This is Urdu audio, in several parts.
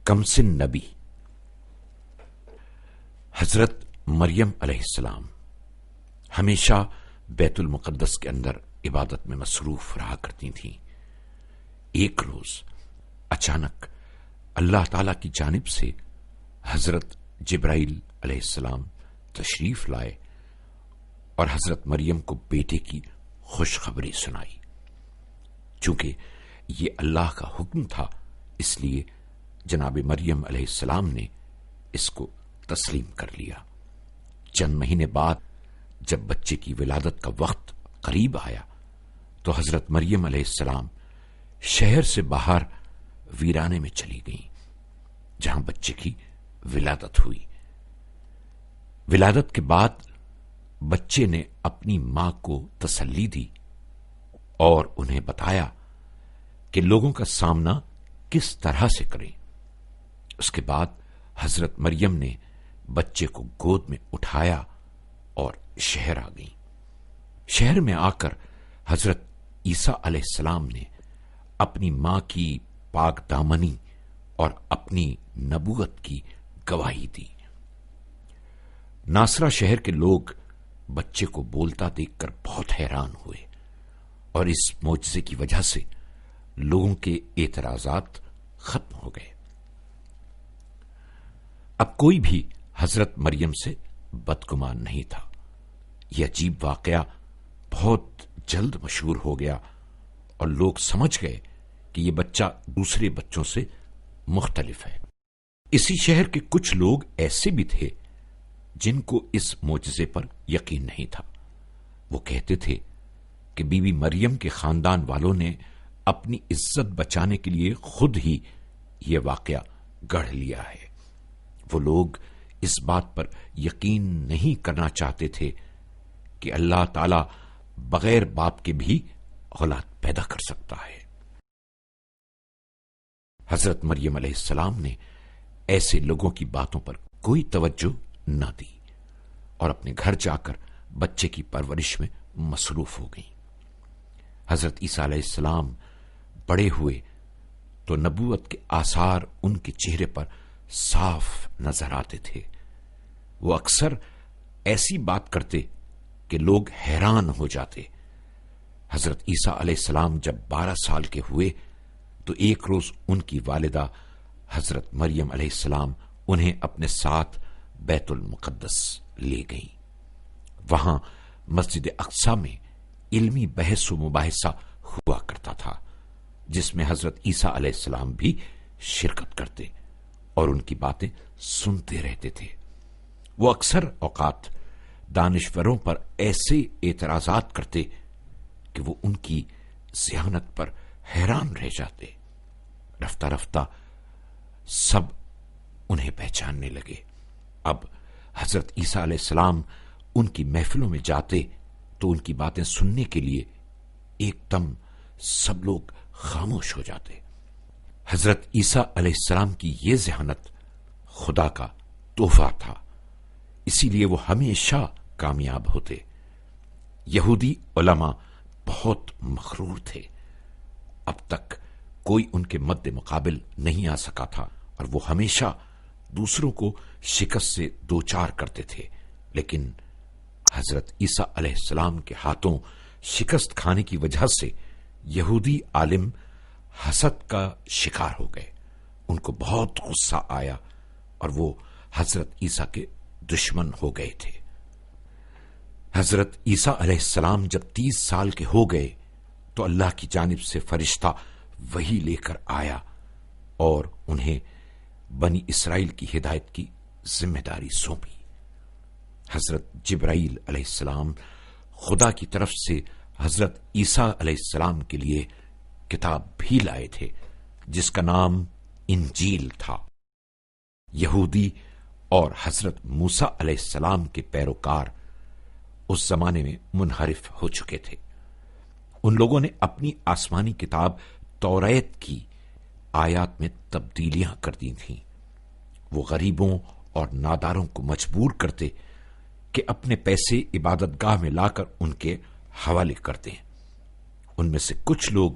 کمسن نبی حضرت مریم علیہ السلام ہمیشہ بیت المقدس کے اندر عبادت میں مصروف رہا کرتی تھیں۔ ایک روز اچانک اللہ تعالی کی جانب سے حضرت جبرائیل علیہ السلام تشریف لائے اور حضرت مریم کو بیٹے کی خوشخبری سنائی۔ چونکہ یہ اللہ کا حکم تھا، اس لیے جناب مریم علیہ السلام نے اس کو تسلیم کر لیا۔ چند مہینے بعد جب بچے کی ولادت کا وقت قریب آیا تو حضرت مریم علیہ السلام شہر سے باہر ویرانے میں چلی گئیں جہاں بچے کی ولادت ہوئی۔ ولادت کے بعد بچے نے اپنی ماں کو تسلی دی اور انہیں بتایا کہ لوگوں کا سامنا کس طرح سے کریں۔ اس کے بعد حضرت مریم نے بچے کو گود میں اٹھایا اور شہر آ گئیں۔ شہر میں آ کر حضرت عیسیٰ علیہ السلام نے اپنی ماں کی پاک دامنی اور اپنی نبوت کی گواہی دی۔ ناصرہ شہر کے لوگ بچے کو بولتا دیکھ کر بہت حیران ہوئے اور اس معجزے کی وجہ سے لوگوں کے اعتراضات ختم ہو گئے۔ اب کوئی بھی حضرت مریم سے بدگمان نہیں تھا۔ یہ عجیب واقعہ بہت جلد مشہور ہو گیا اور لوگ سمجھ گئے کہ یہ بچہ دوسرے بچوں سے مختلف ہے۔ اسی شہر کے کچھ لوگ ایسے بھی تھے جن کو اس معجزے پر یقین نہیں تھا۔ وہ کہتے تھے کہ بی بی مریم کے خاندان والوں نے اپنی عزت بچانے کے لیے خود ہی یہ واقعہ گڑھ لیا ہے۔ وہ لوگ اس بات پر یقین نہیں کرنا چاہتے تھے کہ اللہ تعالی بغیر باپ کے بھی اولاد پیدا کر سکتا ہے۔ حضرت مریم علیہ السلام نے ایسے لوگوں کی باتوں پر کوئی توجہ نہ دی اور اپنے گھر جا کر بچے کی پرورش میں مصروف ہو گئیں۔ حضرت عیسیٰ علیہ السلام بڑے ہوئے تو نبوت کے آثار ان کے چہرے پر صاف نظر آتے تھے۔ وہ اکثر ایسی بات کرتے کہ لوگ حیران ہو جاتے۔ حضرت عیسیٰ علیہ السلام جب 12 سال کے ہوئے تو ایک روز ان کی والدہ حضرت مریم علیہ السلام انہیں اپنے ساتھ بیت المقدس لے گئیں۔ وہاں مسجد اقصی میں علمی بحث و مباحثہ ہوا کرتا تھا جس میں حضرت عیسیٰ علیہ السلام بھی شرکت کرتے اور ان کی باتیں سنتے رہتے تھے۔ وہ اکثر اوقات دانشوروں پر ایسے اعتراضات کرتے کہ وہ ان کی ذہانت پر حیران رہ جاتے۔ رفتہ رفتہ سب انہیں پہچاننے لگے۔ اب حضرت عیسیٰ علیہ السلام ان کی محفلوں میں جاتے تو ان کی باتیں سننے کے لیے ایک دم سب لوگ خاموش ہو جاتے۔ حضرت عیسیٰ علیہ السلام کی یہ ذہانت خدا کا تحفہ تھا، اسی لیے وہ ہمیشہ کامیاب ہوتے۔ یہودی علماء بہت مغرور تھے۔ اب تک کوئی ان کے مد مقابل نہیں آ سکا تھا اور وہ ہمیشہ دوسروں کو شکست سے دوچار کرتے تھے، لیکن حضرت عیسیٰ علیہ السلام کے ہاتھوں شکست کھانے کی وجہ سے یہودی عالم حسد کا شکار ہو گئے۔ ان کو بہت غصہ آیا اور وہ حضرت عیسیٰ کے دشمن ہو گئے تھے۔ حضرت عیسیٰ علیہ السلام جب 30 سال کے ہو گئے تو اللہ کی جانب سے فرشتہ وحی لے کر آیا اور انہیں بنی اسرائیل کی ہدایت کی ذمہ داری سونپی۔ حضرت جبرائیل علیہ السلام خدا کی طرف سے حضرت عیسیٰ علیہ السلام کے لیے کتاب بھی لائے تھے جس کا نام انجیل تھا۔ یہودی اور حضرت موسیٰ علیہ السلام کے پیروکار اس زمانے میں منحرف ہو چکے تھے۔ ان لوگوں نے اپنی آسمانی کتاب توریت کی آیات میں تبدیلیاں کر دی تھیں۔ وہ غریبوں اور ناداروں کو مجبور کرتے کہ اپنے پیسے عبادت گاہ میں لا کر ان کے حوالے کر دیں۔ ان میں سے کچھ لوگ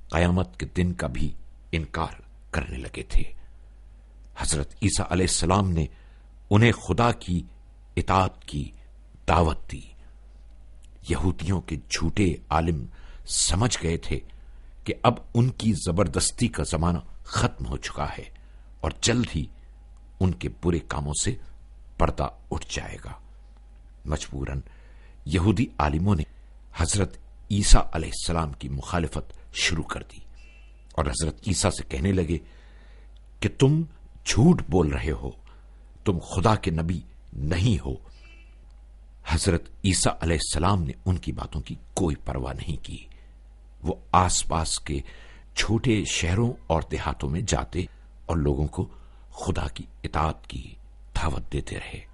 قیامت کے دن کا بھی انکار کرنے لگے تھے۔ حضرت عیسیٰ علیہ السلام نے انہیں خدا کی اطاعت کی دعوت دی۔ یہودیوں کے جھوٹے عالم سمجھ گئے تھے کہ اب ان کی زبردستی کا زمانہ ختم ہو چکا ہے اور جلد ہی ان کے برے کاموں سے پردہ اٹھ جائے گا۔ مجبوراً یہودی عالموں نے حضرت عیسیٰ علیہ السلام کی مخالفت شروع کر دی اور حضرت عیسیٰ سے کہنے لگے کہ تم جھوٹ بول رہے ہو، تم خدا کے نبی نہیں ہو۔ حضرت عیسیٰ علیہ السلام نے ان کی باتوں کی کوئی پرواہ نہیں کی۔ وہ آس پاس کے چھوٹے شہروں اور دیہاتوں میں جاتے اور لوگوں کو خدا کی اطاعت کی دعوت دیتے رہے۔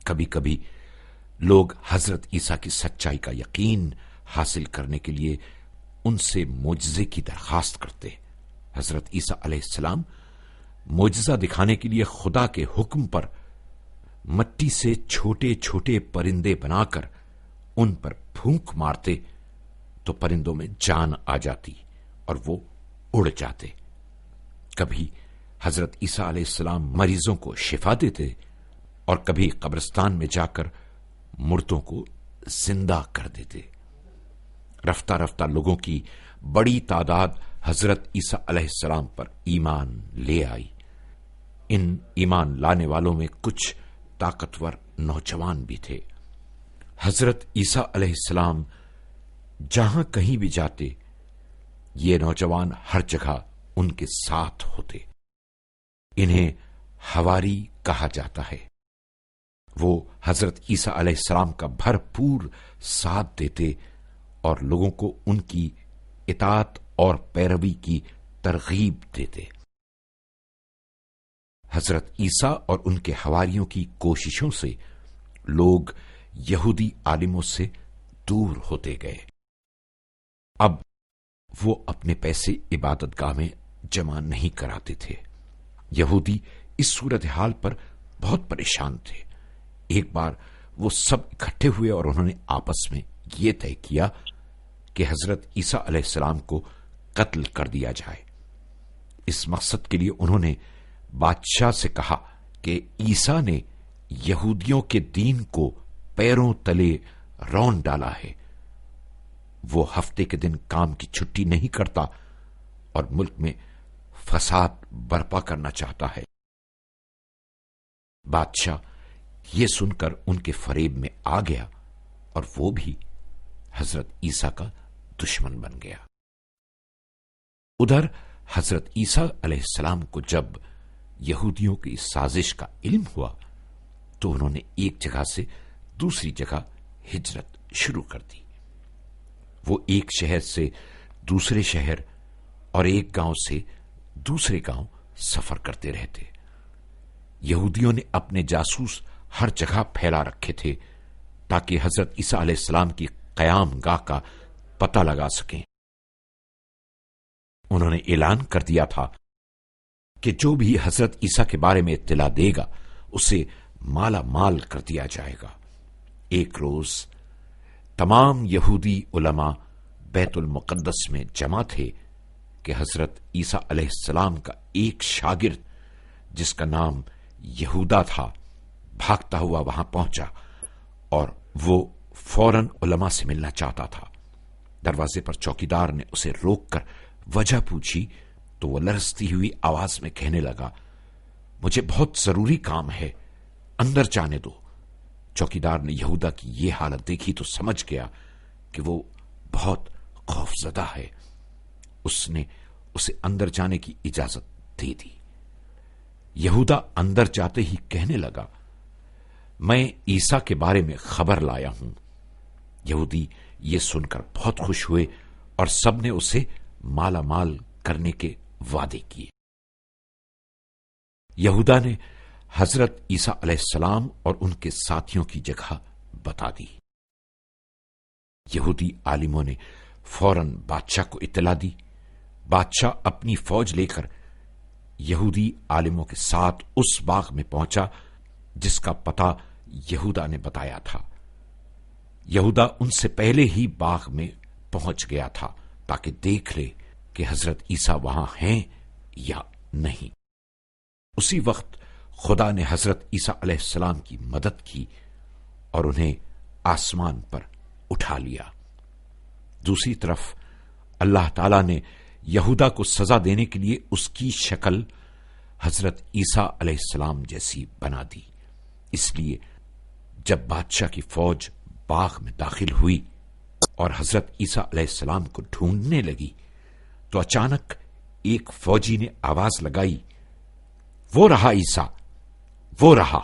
کبھی کبھی لوگ حضرت عیسیٰ کی سچائی کا یقین حاصل کرنے کے لیے ان سے معجزے کی درخواست کرتے۔ حضرت عیسیٰ علیہ السلام معجزہ دکھانے کے لیے خدا کے حکم پر مٹی سے چھوٹے چھوٹے پرندے بنا کر ان پر پھونک مارتے تو پرندوں میں جان آ جاتی اور وہ اڑ جاتے۔ کبھی حضرت عیسیٰ علیہ السلام مریضوں کو شفا دیتے اور کبھی قبرستان میں جا کر مردوں کو زندہ کر دیتے۔ رفتہ رفتہ لوگوں کی بڑی تعداد حضرت عیسیٰ علیہ السلام پر ایمان لے آئی۔ ان ایمان لانے والوں میں کچھ طاقتور نوجوان بھی تھے۔ حضرت عیسیٰ علیہ السلام جہاں کہیں بھی جاتے، یہ نوجوان ہر جگہ ان کے ساتھ ہوتے۔ انہیں حواری کہا جاتا ہے۔ وہ حضرت عیسیٰ علیہ السلام کا بھرپور ساتھ دیتے اور لوگوں کو ان کی اطاعت اور پیروی کی ترغیب دیتے۔ حضرت عیسیٰ اور ان کے حواریوں کی کوششوں سے لوگ یہودی عالموں سے دور ہوتے گئے۔ اب وہ اپنے پیسے عبادت گاہ میں جمع نہیں کراتے تھے۔ یہودی اس صورتحال پر بہت پریشان تھے۔ ایک بار وہ سب اکٹھے ہوئے اور انہوں نے آپس میں یہ طے کیا کہ حضرت عیسیٰ علیہ السلام کو قتل کر دیا جائے۔ اس مقصد کے لیے انہوں نے بادشاہ سے کہا کہ عیسیٰ نے یہودیوں کے دین کو پیروں تلے رون ڈالا ہے۔ وہ ہفتے کے دن کام کی چھٹی نہیں کرتا اور ملک میں فساد برپا کرنا چاہتا ہے۔ بادشاہ یہ سن کر ان کے فریب میں آ گیا اور وہ بھی حضرت عیسیٰ کا دشمن بن گیا۔ ادھر حضرت عیسیٰ علیہ السلام کو جب یہودیوں کی سازش کا علم ہوا تو انہوں نے ایک جگہ سے دوسری جگہ ہجرت شروع کر دی۔ وہ ایک شہر سے دوسرے شہر اور ایک گاؤں سے دوسرے گاؤں سفر کرتے رہتے۔ یہودیوں نے اپنے جاسوس ہر جگہ پھیلا رکھے تھے تاکہ حضرت عیسیٰ علیہ السلام کی قیام گاہ کا پتہ لگا سکیں۔ انہوں نے اعلان کر دیا تھا کہ جو بھی حضرت عیسیٰ کے بارے میں اطلاع دے گا اسے مالا مال کر دیا جائے گا۔ ایک روز تمام یہودی علماء بیت المقدس میں جمع تھے کہ حضرت عیسیٰ علیہ السلام کا ایک شاگرد جس کا نام یہودا تھا بھاگتا ہوا وہاں پہنچا اور وہ فوراً علماء سے ملنا چاہتا تھا۔ دروازے پر چوکیدار نے اسے روک کر وجہ پوچھی تو وہ لرزتی ہوئی آواز میں کہنے لگا، مجھے بہت ضروری کام ہے، اندر جانے دو۔ چوکیدار نے یہودا کی یہ حالت دیکھی تو سمجھ گیا کہ وہ بہت خوفزدہ ہے۔ اس نے اسے اندر جانے کی اجازت دے دی۔ یہودا اندر جاتے ہی کہنے لگا، میں عیسیٰ کے بارے میں خبر لایا ہوں۔ یہودی یہ سن کر بہت خوش ہوئے اور سب نے اسے مالا مال کرنے کے وعدے کیے۔ یہودا نے حضرت عیسیٰ علیہ السلام اور ان کے ساتھیوں کی جگہ بتا دی۔ یہودی عالموں نے فوراً بادشاہ کو اطلاع دی۔ بادشاہ اپنی فوج لے کر یہودی عالموں کے ساتھ اس باغ میں پہنچا جس کا پتہ یہودا نے بتایا تھا۔ یہودا ان سے پہلے ہی باغ میں پہنچ گیا تھا تاکہ دیکھ لے کہ حضرت عیسیٰ وہاں ہیں یا نہیں۔ اسی وقت خدا نے حضرت عیسیٰ علیہ السلام کی مدد کی اور انہیں آسمان پر اٹھا لیا۔ دوسری طرف اللہ تعالی نے یہودا کو سزا دینے کے لیے اس کی شکل حضرت عیسیٰ علیہ السلام جیسی بنا دی۔ اس لیے جب بادشاہ کی فوج باغ میں داخل ہوئی اور حضرت عیسیٰ علیہ السلام کو ڈھونڈنے لگی تو اچانک ایک فوجی نے آواز لگائی، وہ رہا عیسیٰ، وہ رہا۔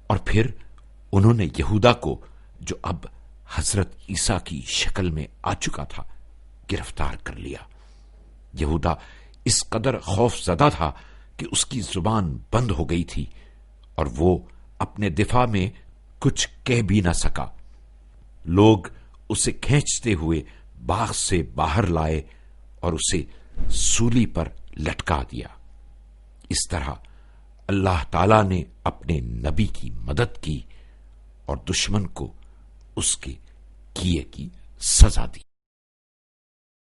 اور پھر انہوں نے یہودا کو، جو اب حضرت عیسیٰ کی شکل میں آ چکا تھا، گرفتار کر لیا۔ یہودا اس قدر خوف زدہ تھا کہ اس کی زبان بند ہو گئی تھی اور وہ اپنے دفاع میں کچھ کہہ بھی نہ سکا۔ لوگ اسے کھینچتے ہوئے باغ سے باہر لائے اور اسے سولی پر لٹکا دیا۔ اس طرح اللہ تعالی نے اپنے نبی کی مدد کی اور دشمن کو اس کے کیے کی سزا دی۔